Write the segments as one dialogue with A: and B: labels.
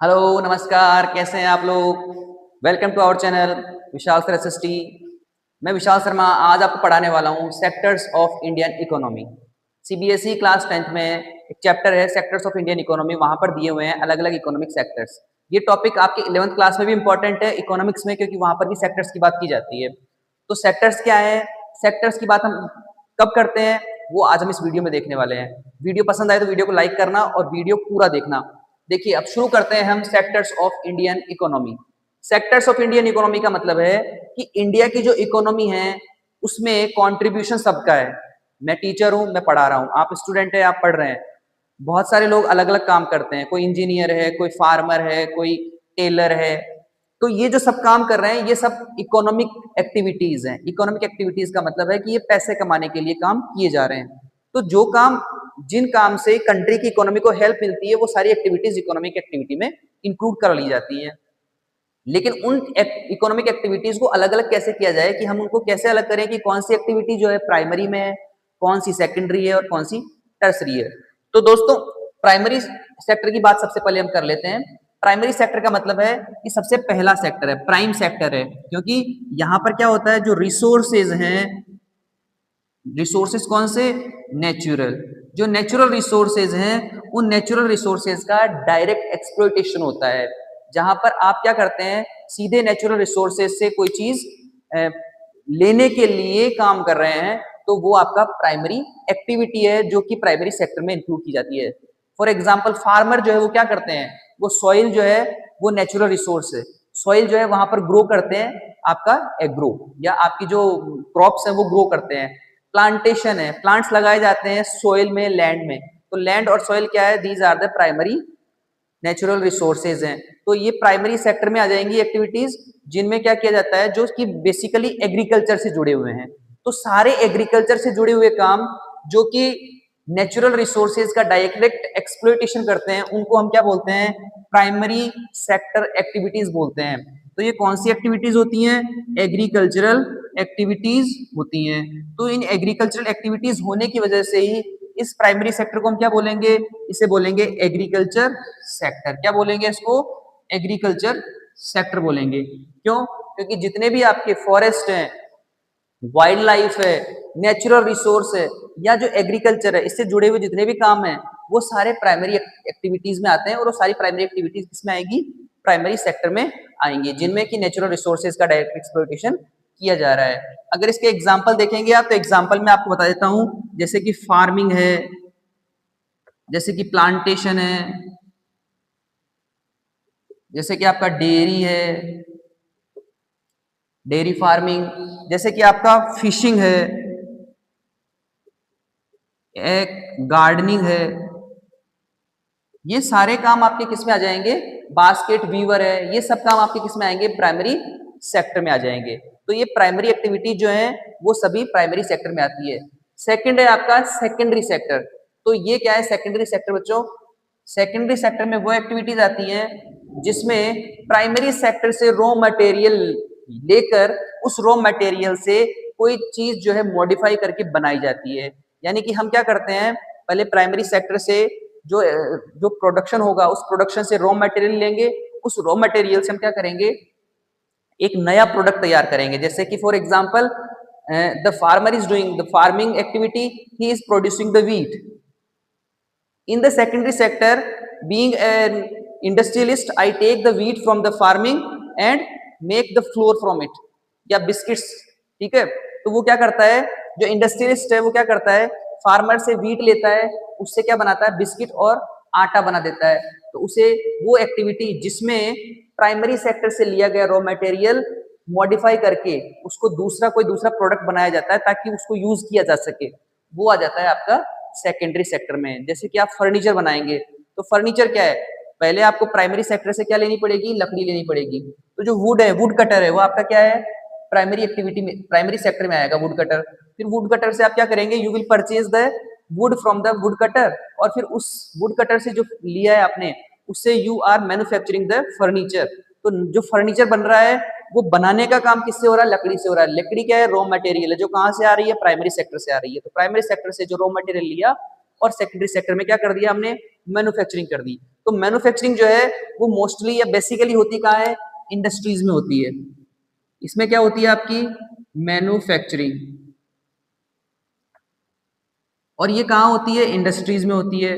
A: Hello, नमस्कार, कैसे हैं आप लोग? Welcome to our channel Vishal sir SST. मैं विशाल शर्मा आज आपको पढ़ाने वाला हूँ sectors of Indian economy. CBSE class 10th में एक चैप्टर है सेक्टर्स ऑफ इंडियन इकोनॉमी, वहाँ पर दिए हुए हैं अलग-अलग इकोनॉमिक सेक्टर्स। ये टॉपिक आपके 11th क्लास में भी इम्पोर्टेंट है इकोनॉमिक्स में, क्योंकि वहाँ पर भी सेक्टर्स की बात की जाती है। तो सेक्टर्स क्या है? सेक्टर्स की बात हम कब करते हैं, वो आज हम इस वीडियो में देखने वाले हैं। वीडियो पसंद आए तो वीडियो को लाइक करना और वीडियो पूरा देखना। देखिए, अब शुरू करते हैं हम sectors of Indian economy. Sectors of Indian economy का मतलब है कि इंडिया की जो इकोनॉमी है उसमें कंट्रीब्यूशन सबका है। मैं टीचर हूं, मैं पढ़ा रहा हूं, आप स्टूडेंट है, आप पढ़ रहे हैं। बहुत सारे लोग अलग अलग काम करते हैं, कोई इंजीनियर है, कोई फार्मर है, कोई टेलर है। तो ये जो सब काम कर रहे हैं ये सब इकोनॉमिक एक्टिविटीज हैं। इकोनॉमिक एक्टिविटीज का मतलब है कि ये पैसे कमाने के लिए काम किए जा रहे हैं। तो जो काम, जिन काम से कंट्री की इकोनॉमी को हेल्प मिलती है, वो सारी एक्टिविटीज इकोनॉमिक एक्टिविटी में इंक्लूड कर ली जाती हैं। लेकिन उन इकोनॉमिक एक्टिविटीज को अलग अलग कैसे किया जाए, कि हम उनको कैसे अलग करें कि कौन सी एक्टिविटी जो है प्राइमरी में है, कौन सी सेकेंडरी है और कौन सी टर्सरी है। तो दोस्तों, प्राइमरी सेक्टर की बात सबसे पहले हम कर लेते हैं। प्राइमरी सेक्टर का मतलब है कि सबसे पहला सेक्टर है, प्राइम सेक्टर है, क्योंकि यहां पर क्या होता है, जो रिसोर्सेज हैं, रिसोर्सेज कौन से? नेचुरल। जो नेचुरल रिसोर्सेज हैं, उन नेचुरल रिसोर्सेज का डायरेक्ट एक्सप्लॉयटेशन होता है, जहां पर आप क्या करते हैं, सीधे नेचुरल रिसोर्सेज से कोई चीज लेने के लिए काम कर रहे हैं, तो वो आपका प्राइमरी एक्टिविटी है, जो कि प्राइमरी सेक्टर में इंक्लूड की जाती है। फॉर एग्जाम्पल, फार्मर जो है वो क्या करते हैं, वो सॉइल जो है वो नेचुरल रिसोर्स है, सॉइल जो है वहां पर ग्रो करते हैं आपका एग्रो, या आपकी जो क्रॉप्स है वो ग्रो करते हैं। प्लांटेशन है, प्लांट्स लगाए जाते हैं सोइल में, लैंड में। तो लैंड और सोइल क्या है, these are the primary natural resources हैं। तो ये प्राइमरी सेक्टर में आ जाएंगी एक्टिविटीज, जिनमें क्या किया जाता है, जो कि बेसिकली एग्रीकल्चर से जुड़े हुए हैं। तो सारे एग्रीकल्चर से जुड़े हुए काम जो कि नेचुरल रिसोर्सेज का डायरेक्ट एक्सप्लॉयटेशन करते हैं, उनको हम क्या बोलते हैं, प्राइमरी सेक्टर एक्टिविटीज बोलते हैं। तो ये कौन सी एक्टिविटीज होती हैं? एग्रीकल्चरल एक्टिविटीज होती हैं। तो इन एग्रीकल्चरल एक्टिविटीज होने की वजह से ही इस प्राइमरी सेक्टर को हम क्या बोलेंगे, इसे बोलेंगे एग्रीकल्चर सेक्टर। क्या बोलेंगे इसको? एग्रीकल्चर सेक्टर बोलेंगे। क्यों? क्योंकि जितने भी आपके फॉरेस्ट हैं, वाइल्ड लाइफ है, नेचुरल रिसोर्स है, या जो एग्रीकल्चर है, इससे जुड़े हुए जितने भी काम हैं, वो सारे प्राइमरी एक्टिविटीज में आते हैं। और वो सारी प्राइमरी एक्टिविटीज किसमें आएगी? प्राइमरी सेक्टर में आएंगे, जिनमें कि नेचुरल रिसोर्सेज का डायरेक्ट एक्सप्लॉयटेशन किया जा रहा है। अगर इसके एग्जाम्पल देखेंगे आप, तो एग्जाम्पल में आपको बता देता हूं, जैसे कि फार्मिंग है, जैसे कि प्लांटेशन है, जैसे कि आपका डेयरी है, डेयरी फार्मिंग, जैसे कि आपका फिशिंग है, एक गार्डनिंग है। ये सारे काम आपके किस में आ जाएंगे? बास्केट वीवर है, ये सब काम आपके किस में आएंगे? प्राइमरी सेक्टर में आ जाएंगे। तो ये प्राइमरी एक्टिविटी जो है वो सभी प्राइमरी सेक्टर में आती है। सेकंड है आपका सेकेंडरी सेक्टर। तो ये क्या है सेकेंडरी सेक्टर बच्चों? सेकेंडरी सेक्टर में वो एक्टिविटीज आती हैं जिसमें प्राइमरी सेक्टर से रॉ मटेरियल लेकर उस रॉ मटेरियल से कोई चीज जो है मॉडिफाई करके बनाई जाती है। यानी कि हम क्या करते हैं, पहले प्राइमरी सेक्टर से जो जो प्रोडक्शन होगा, उस प्रोडक्शन से रॉ मटेरियल लेंगे, उस रॉ मटेरियल से हम क्या करेंगे, एक नया प्रोडक्ट तैयार करेंगे। जैसे कि for example, the farmer is doing the farming activity, he is producing the wheat. In the secondary sector, being an industrialist, I take the wheat from the farming and make the flour from it, या biscuits. ठीक है, तो वो क्या करता है, जो industrialist है वो क्या करता है, फार्मर से व्हीट लेता है, उससे क्या बनाता है, बिस्किट और आटा बना देता है। तो उसे वो एक्टिविटी जिसमें प्राइमरी सेक्टर से लिया गया रॉ मटेरियल मॉडिफाई करके उसको कोई दूसरा प्रोडक्ट बनाया जाता है ताकि उसको यूज किया जा सके, वो आ जाता है आपका सेकेंडरी सेक्टर में। जैसे कि आप फर्नीचर बनाएंगे, तो फर्नीचर क्या है, पहले आपको प्राइमरी सेक्टर से क्या लेनी पड़ेगी, लकड़ी लेनी पड़ेगी। तो जो वुड है, वुड कटर है, वो आपका क्या है, प्राइमरी एक्टिविटी में, प्राइमरी सेक्टर में आएगा वुड कटर। फिर वुड कटर से आप क्या करेंगे, you will purchase the wood from the wood cutter, और फिर उस वुड कटर से जो लिया है आपने, उससे you are manufacturing the furniture. तो जो फर्नीचर बन रहा है वो बनाने का काम किससे हो रहा है, लकड़ी से हो रहा है। लकड़ी क्या है, रॉ मटेरियल है, जो कहां से आ रही है, प्राइमरी सेक्टर से आ रही है। तो प्राइमरी सेक्टर से जो रॉ मटेरियल लिया और सेकेंडरी सेक्टर में क्या कर दिया हमने, मैन्युफैक्चरिंग कर दी। तो मैन्युफैक्चरिंग जो है वो मोस्टली या बेसिकली होती कहाँ है, इंडस्ट्रीज में होती है। इसमें क्या होती है आपकी, मैन्युफैक्चरिंग, और ये कहाँ होती है, इंडस्ट्रीज में होती है।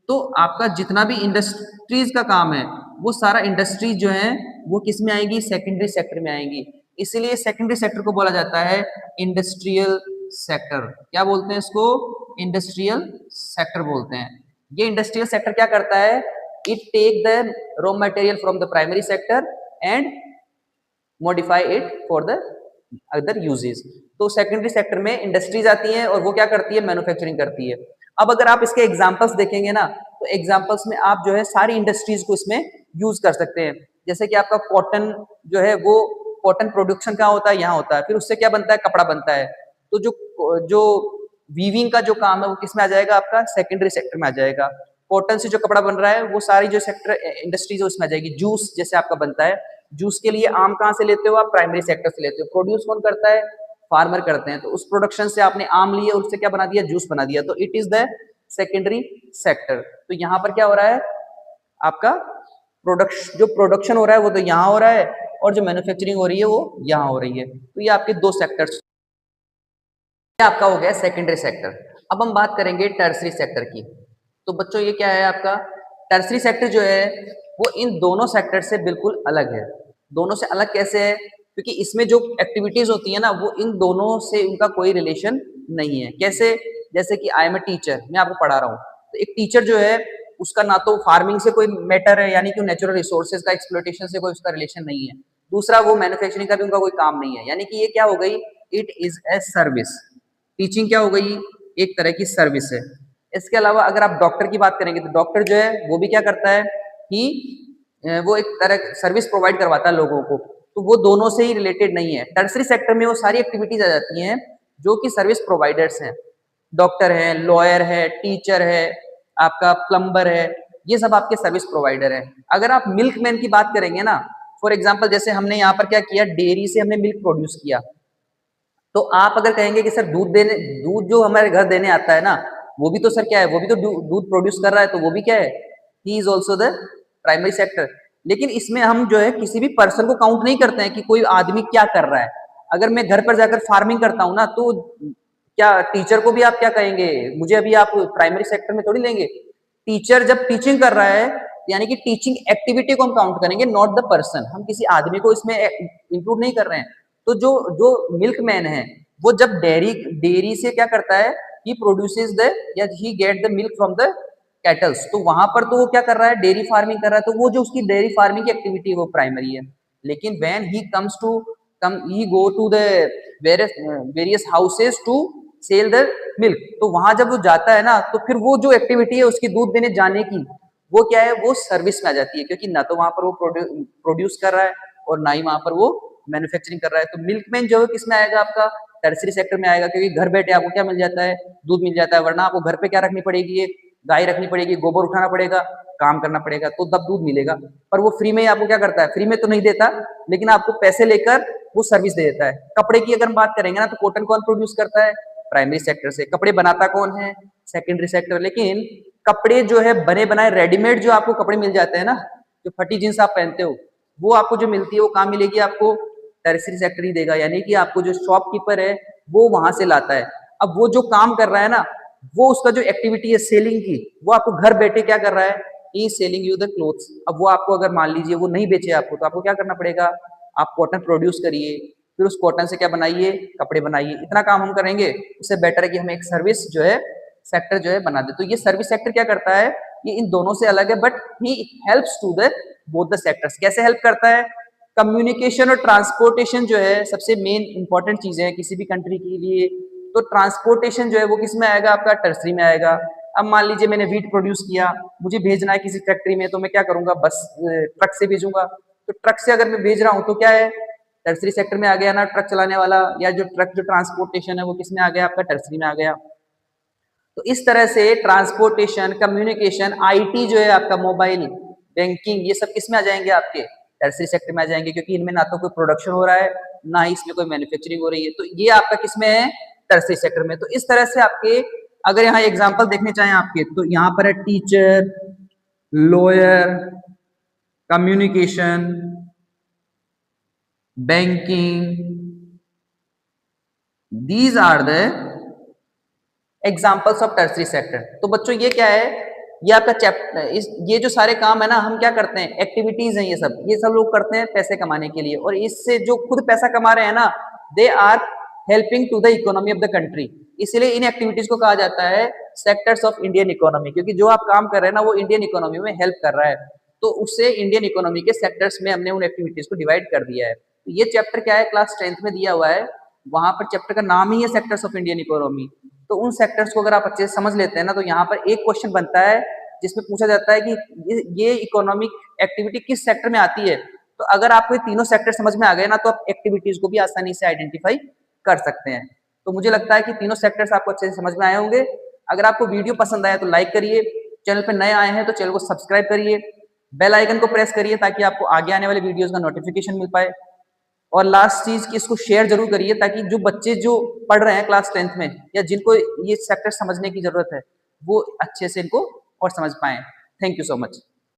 A: तो आपका जितना भी इंडस्ट्रीज का काम है वो सारा इंडस्ट्रीज जो है वो किस में आएगी, सेकेंडरी सेक्टर में आएंगी। इसीलिए सेकेंडरी सेक्टर को बोला जाता है इंडस्ट्रियल सेक्टर। क्या बोलते हैं इसको, इंडस्ट्रियल सेक्टर बोलते हैं। ये इंडस्ट्रियल सेक्टर क्या करता है, it take the raw material from the primary sector and modify it for the other uses. तो सेकेंडरी सेक्टर में इंडस्ट्रीज आती हैं और वो क्या करती है, मैन्युफैक्चरिंग करती है। अब अगर आप इसके एग्जांपल्स देखेंगे ना, तो एग्जांपल्स में आप जो है सारी इंडस्ट्रीज को इसमें यूज कर सकते हैं। जैसे कि आपका कॉटन जो है वो कॉटन प्रोडक्शन कहाँ होता है, यहाँ होता है, फिर उससे क्या बनता है, कपड़ा बनता है। तो जो वीविंग का जो काम है वो किस में आ जाएगा, आपका सेकेंडरी सेक्टर में आ जाएगा। कॉटन से जो कपड़ा बन रहा है वो सारी जो सेक्टर इंडस्ट्रीज है उसमें आ जाएगी। जूस जैसे आपका बनता है, जूस के लिए आम कहाँ से लेते हो आप, प्राइमरी सेक्टर से लेते हो। प्रोड्यूस कौन करता है, फार्मर करते हैं। तो उस प्रोडक्शन से आपने आम लिए और उससे क्या बना दिया, जूस बना दिया। तो it is the secondary sector. तो यहाँ पर क्या हो रहा है, आपका जो प्रोडक्शन हो रहा है वो तो यहाँ हो रहा है, और जो मैन्युफैक्चरिंग हो रही है वो यहाँ हो रही है। तो ये आपके दो सेक्टर्स, आपका हो गया सेकेंडरी सेक्टर। अब हम बात करेंगे टर्सरी सेक्टर की। तो बच्चों ये क्या है आपका, टर्सरी सेक्टर जो है वो इन दोनों सेक्टर से बिल्कुल अलग है। दोनों से अलग कैसे है, क्योंकि इसमें जो एक्टिविटीज होती है ना वो इन दोनों से उनका कोई रिलेशन नहीं है। कैसे, जैसे कि आई एम ए टीचर, मैं आपको पढ़ा रहा हूँ, तो एक टीचर जो है उसका ना तो फार्मिंग से कोई मैटर है, यानी कि नेचुरल रिसोर्सेज का एक्सप्लोइटेशन से कोई उसका रिलेशन नहीं है। दूसरा, वो मैन्युफैक्चरिंग का भी उनका कोई काम नहीं है, यानी कि ये क्या हो गई, it is a service. Teaching क्या हो गई, एक तरह की सर्विस है। इसके अलावा अगर आप डॉक्टर की बात करेंगे तो डॉक्टर जो है वो भी क्या करता है कि वो एक तरह सर्विस प्रोवाइड करवाता है लोगों को। तो वो दोनों से ही रिलेटेड नहीं है। टर्सरी सेक्टर में वो सारी एक्टिविटीज आ जाती हैं जो कि सर्विस प्रोवाइडर्स हैं। डॉक्टर है, लॉयर है, टीचर है, आपका प्लम्बर है, ये सब आपके सर्विस प्रोवाइडर है। अगर आप मिल्कमैन की बात करेंगे ना, फॉर एग्जाम्पल जैसे हमने यहाँ पर क्या किया, डेयरी से हमने मिल्क प्रोड्यूस किया, तो आप अगर कहेंगे कि सर दूध जो हमारे घर देने आता है ना, वो भी तो सर क्या है, वो भी तो दूध प्रोड्यूस कर रहा है, तो वो भी क्या है, he is also the primary sector. लेकिन इसमें हम जो है किसी भी पर्सन को काउंट नहीं करते हैं कि कोई आदमी क्या कर रहा है। अगर मैं घर पर जाकर फार्मिंग करता हूँ ना, तो क्या टीचर को भी आप क्या कहेंगे, मुझे अभी आप प्राइमरी सेक्टर में थोड़ी लेंगे। टीचर जब टीचिंग कर रहा है, यानी कि टीचिंग एक्टिविटी को हम काउंट करेंगे, नॉट द पर्सन। हम किसी आदमी को इसमें इंक्लूड नहीं कर रहे हैं। तो जो मिल्कमैन है वो जब डेयरी से क्या करता है, ही प्रोड्यूसेस द या he get the milk from the cattles, तो वहां पर तो वो क्या कर रहा है, डेयरी फार्मिंग कर रहा है। तो वो जो उसकी डेयरी फार्मिंग की एक्टिविटी है वो प्राइमरी है। लेकिन when he comes to he go to the various houses to sell the milk, तो वहां जब वो जाता है ना, तो फिर वो जो एक्टिविटी है उसकी दूध देने जाने की, वो क्या है, वो सर्विस में आ जाती है। क्योंकि ना तो वहां पर वो प्रोड्यूस कर रहा है और ना ही वहां पर वो मैन्युफैक्चरिंग कर रहा है। तो मिल्कमैन जो है किस में आएगा, आपका टर्सरी सेक्टर में आएगा। क्योंकि घर बैठे आपको क्या मिल जाता है, दूध मिल जाता है। वरना आपको घर पे क्या रखनी पड़ेगी, गाय रखनी पड़ेगी, गोबर उठाना पड़ेगा, काम करना पड़ेगा, तो तब दूध मिलेगा। पर वो फ्री में ही आपको क्या करता है, फ्री में तो नहीं देता, लेकिन आपको पैसे लेकर वो सर्विस दे देता है। कपड़े की अगर हम बात करेंगे ना, तो कॉटन कौन प्रोड्यूस करता है, प्राइमरी सेक्टर से। कपड़े बनाता कौन है, सेकेंडरी सेक्टर। लेकिन कपड़े जो है बने बनाए रेडीमेड जो आपको कपड़े मिल जाते हैं ना, जो फटी जींस आप पहनते हो, वो आपको जो मिलती है वो कहाँ मिलेगी, आपको टर्सरी सेक्टर ही देगा। यानी कि आपको जो शॉपकीपर है वो वहां से लाता है। अब वो जो काम कर रहा है ना, वो उसका जो एक्टिविटी है सेलिंग की, वो आपको घर बैठे क्या कर रहा है, ही सेलिंग यू द क्लोथ्स। अब वो आपको अगर मान लीजिए वो नहीं बेचे आपको, तो आपको क्या करना पड़ेगा, आप कॉटन प्रोड्यूस करिए, फिर उस कॉटन से क्या बनाइए, कपड़े बनाइए। इतना काम हम करेंगे, उससे बेटर है कि हम एक सर्विस जो है सेक्टर जो है बना दे। तो ये सर्विस सेक्टर क्या करता है, ये इन दोनों से अलग है, but he helps to the both the sectors. कैसे हेल्प करता है, कम्युनिकेशन और ट्रांसपोर्टेशन जो है सबसे मेन इंपॉर्टेंट चीजें हैं किसी भी कंट्री के लिए। तो ट्रांसपोर्टेशन जो है वो किस में आएगा, आपका टर्सरी में आएगा। अब मान लीजिए मैंने व्हीट प्रोड्यूस किया, मुझे भेजना है किसी फैक्ट्री में, तो मैं क्या करूंगा, बस ट्रक से भेजूंगा। तो ट्रक से अगर मैं भेज रहा हूँ तो क्या है, टर्सरी सेक्टर में आ गया ना, ट्रक चलाने वाला या जो ट्रक जो ट्रांसपोर्टेशन है वो किस में आ गया, आपका टर्सरी में आ गया। तो इस तरह से ट्रांसपोर्टेशन, कम्युनिकेशन, आईटी जो है आपका, मोबाइल बैंकिंग, ये सब किसमें आ जाएंगे, आपके टर्सरी सेक्टर में आ जाएंगे। क्योंकि इनमें ना तो कोई प्रोडक्शन हो रहा है, ना ही इसमें कोई मैन्युफैक्चरिंग हो रही है। तो ये आपका किसमें है, टर्सरी सेक्टर में। तो इस तरह से आपके अगर यहाँ एग्जाम्पल देखने चाहें आपके, तो यहाँ पर है teacher, lawyer, communication, banking, these are the examples of tertiary sector. तो बच्चों ये क्या है, ये आपका चैप्टर, ये जो सारे काम है ना, हम क्या करते हैं, एक्टिविटीज हैं ये सब लोग करते हैं पैसे कमाने के लिए, और इससे जो खुद पैसा कमा रहे हैं ना, they are helping to the economy of the country. इसलिए इन एक्टिविटीज को कहा जाता है सेक्टर्स ऑफ इंडियन इकोनॉमी, क्योंकि जो आप काम कर रहे हैं ना वो इंडियन इकोनॉमी में हेल्प कर रहा है। तो उससे इंडियन इकोनॉमी के सेक्टर्स में हमने उन एक्टिविटीज को डिवाइड कर दिया है। तो ये चैप्टर क्या है, क्लास 10th में दिया हुआ है, वहां पर चैप्टर का नाम ही है सेक्टर्स ऑफ इंडियन इकोनॉमी। तो उन सेक्टर्स को अगर आप अच्छे से समझ लेते हैं ना, तो यहाँ पर एक क्वेश्चन बनता है जिसमें पूछा जाता है कि ये इकोनॉमिक एक्टिविटी किस सेक्टर में आती है। तो अगर आपको ये तीनों सेक्टर समझ में आ गए ना, तो आप एक्टिविटीज को भी आसानी से आइडेंटिफाई कर सकते हैं। तो मुझे लगता है कि तीनों सेक्टर्स आपको अच्छे से समझ में आए होंगे। अगर आपको वीडियो पसंद आया तो लाइक करिए, चैनल पर नए आए हैं तो चैनल को सब्सक्राइब करिए, बेल आइकन को प्रेस करिए ताकि आपको आगे आने वाले वीडियोस का नोटिफिकेशन मिल पाए। और लास्ट चीज कि इसको शेयर जरूर करिए ताकि जो बच्चे जो पढ़ रहे हैं क्लास 10th में, या जिनको ये सेक्टर समझने की जरूरत है, वो अच्छे से इनको और समझ पाए। Thank you so much.